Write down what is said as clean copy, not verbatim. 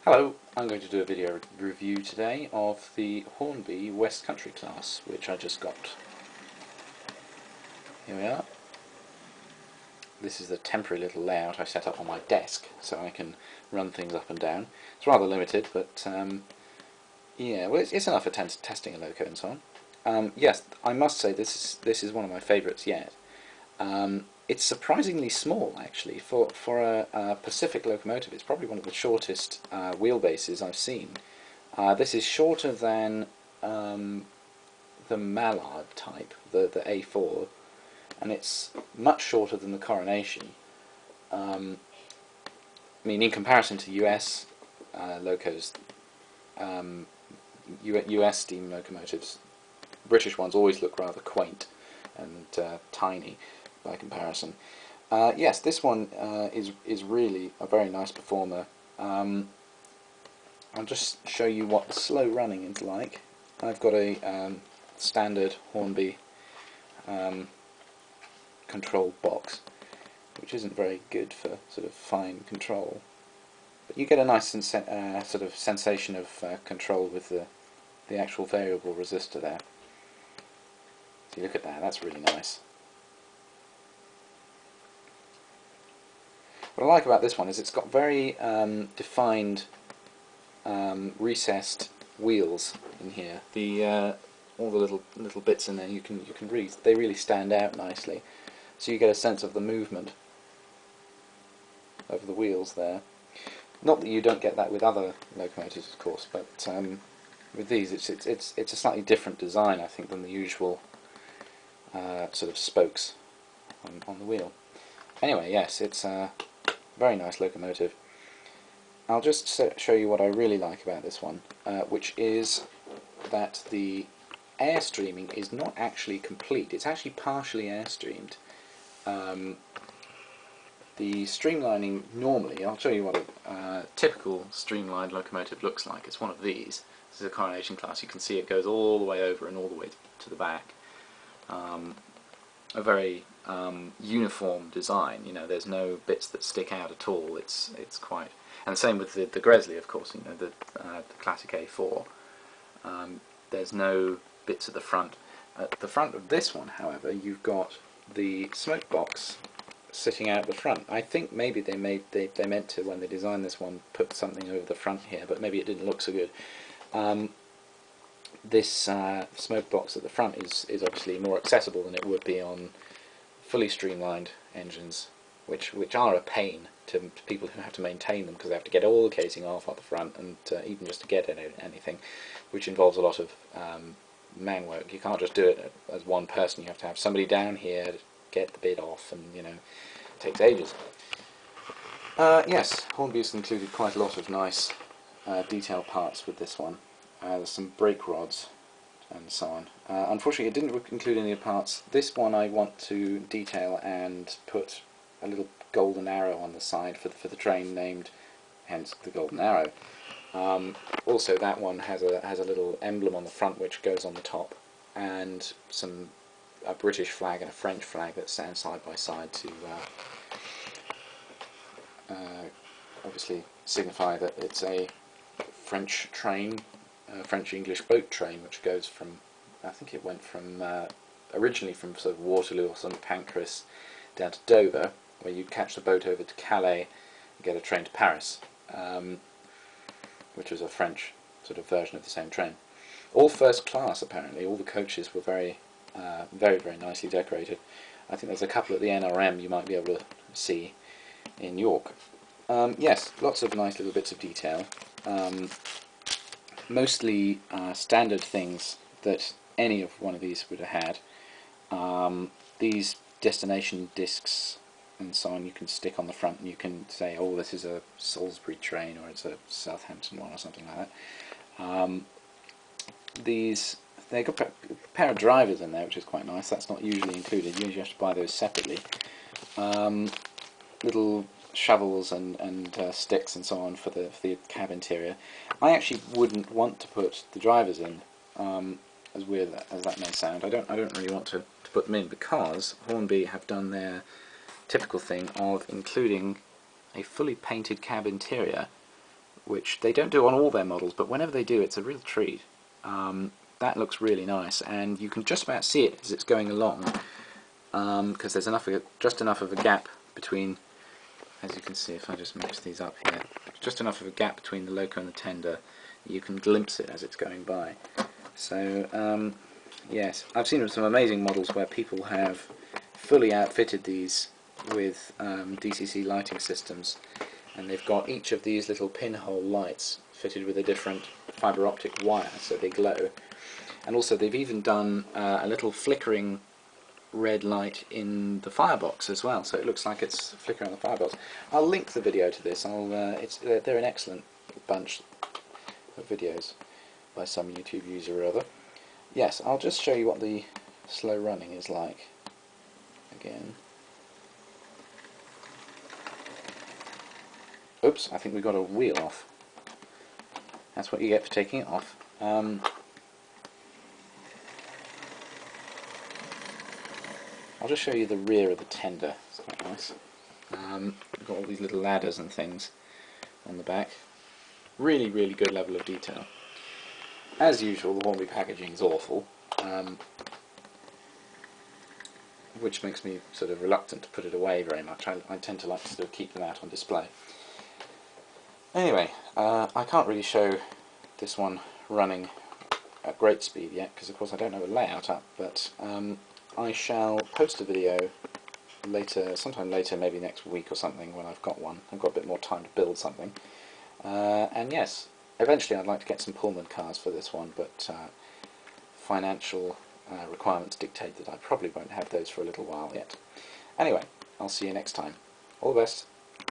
Hello, I'm going to do a video review today of the Hornby West Country class, which I just got. Here we are. This is the temporary little layout I set up on my desk so I can run things up and down. It's rather limited, but yeah, well, it's enough for testing a loco and so on. Yes, I must say this is one of my favourites yet. It's surprisingly small, actually, for a Pacific locomotive. It's probably one of the shortest wheelbases I've seen. This is shorter than the Mallard type, the A4, and it's much shorter than the Coronation. I mean, in comparison to US locos, US steam locomotives, British ones always look rather quaint and tiny by comparison. Yes, this one is really a very nice performer. I'll just show you what the slow running is like. I've got a standard Hornby control box, which isn't very good for sort of fine control, but you get a nice sort of sensation of control with the actual variable resistor there. So you look at that, that's really nice. What I like about this one is it's got very defined recessed wheels in here. All the little bits in there you can read. They really stand out nicely, so you get a sense of the movement of the wheels there. Not that you don't get that with other locomotives, of course, but with these it's a slightly different design, I think, than the usual sort of spokes on the wheel. Anyway, yes, it's a very nice locomotive. I'll just show you what I really like about this one, which is that the airstreaming is not actually complete. It's actually partially airstreamed. The streamlining normally, I'll show you what a typical streamlined locomotive looks like. It's one of these. This is a Coronation class. You can see it goes all the way over and all the way to the back. A very uniform design. You know, there's no bits that stick out at all. It's quite, and the same with the Gresley, of course. You know, the classic A4. There's no bits at the front. At the front of this one, however, you've got the smoke box sitting out the front. I think maybe they meant to, when they designed this one, put something over the front here, but maybe it didn't look so good. This smoke box at the front is obviously more accessible than it would be on fully streamlined engines, which are a pain to people who have to maintain them, because they have to get all the casing off at the front, and even just to get anything, which involves a lot of man work. You can't just do it as one person. You have to have somebody down here to get the bit off, and you know, it takes ages. Yes, Hornby's included quite a lot of nice detail parts with this one. There's some brake rods and so on. Unfortunately, it didn't include any parts. This one I want to detail and put a little golden arrow on the side for the train named, hence the golden arrow. Also, that one has a little emblem on the front which goes on the top, and a British flag and a French flag that stand side by side to obviously signify that it's a French train, French-English boat train, which goes from, I think it went from, originally from sort of Waterloo or St Pancras down to Dover, where you'd catch the boat over to Calais and get a train to Paris, which was a French sort of version of the same train. All first class, apparently. All the coaches were very nicely decorated. I think there's a couple at the NRM you might be able to see in York. Yes, lots of nice little bits of detail. Mostly standard things that any of one of these would have had. These destination discs and so on you can stick on the front, and you can say, oh, this is a Salisbury train, or it's a Southampton one, or something like that. They've got a pair of drivers in there, which is quite nice. That's not usually included. You usually have to buy those separately. Little shovels and sticks and so on for the cab interior. I actually wouldn't want to put the drivers in, as weird as that may sound. I don't really want to put them in, because Hornby have done their typical thing of including a fully painted cab interior which they don't do on all their models, but whenever they do, it's a real treat. That looks really nice, and you can just about see it as it's going along, because there's just enough of a gap between, as you can see if I just mix these up here, just enough of a gap between the loco and the tender, you can glimpse it as it's going by. So yes, I've seen some amazing models where people have fully outfitted these with DCC lighting systems, and they've got each of these little pinhole lights fitted with a different fibre optic wire so they glow. And also they've even done a little flickering red light in the firebox as well, so it looks like it's flickering on the firebox. I'll link the video to this. They're an excellent bunch of videos by some YouTube user or other. Yes, I'll just show you what the slow running is like again. Oops, I think we got a wheel off. That's what you get for taking it off. I'll just show you the rear of the tender. It's quite nice. We've got all these little ladders and things on the back. Really, really good level of detail. As usual, the Hornby packaging is awful, which makes me sort of reluctant to put it away very much. I tend to like to sort of keep them out on display. Anyway, I can't really show this one running at great speed yet, because of course I don't have a layout up, but I shall post a video later, sometime later, maybe next week or something, when I've got one. I've got a bit more time to build something. And yes, eventually I'd like to get some Pullman cars for this one, but financial requirements dictate that I probably won't have those for a little while yet. Anyway, I'll see you next time. All the best.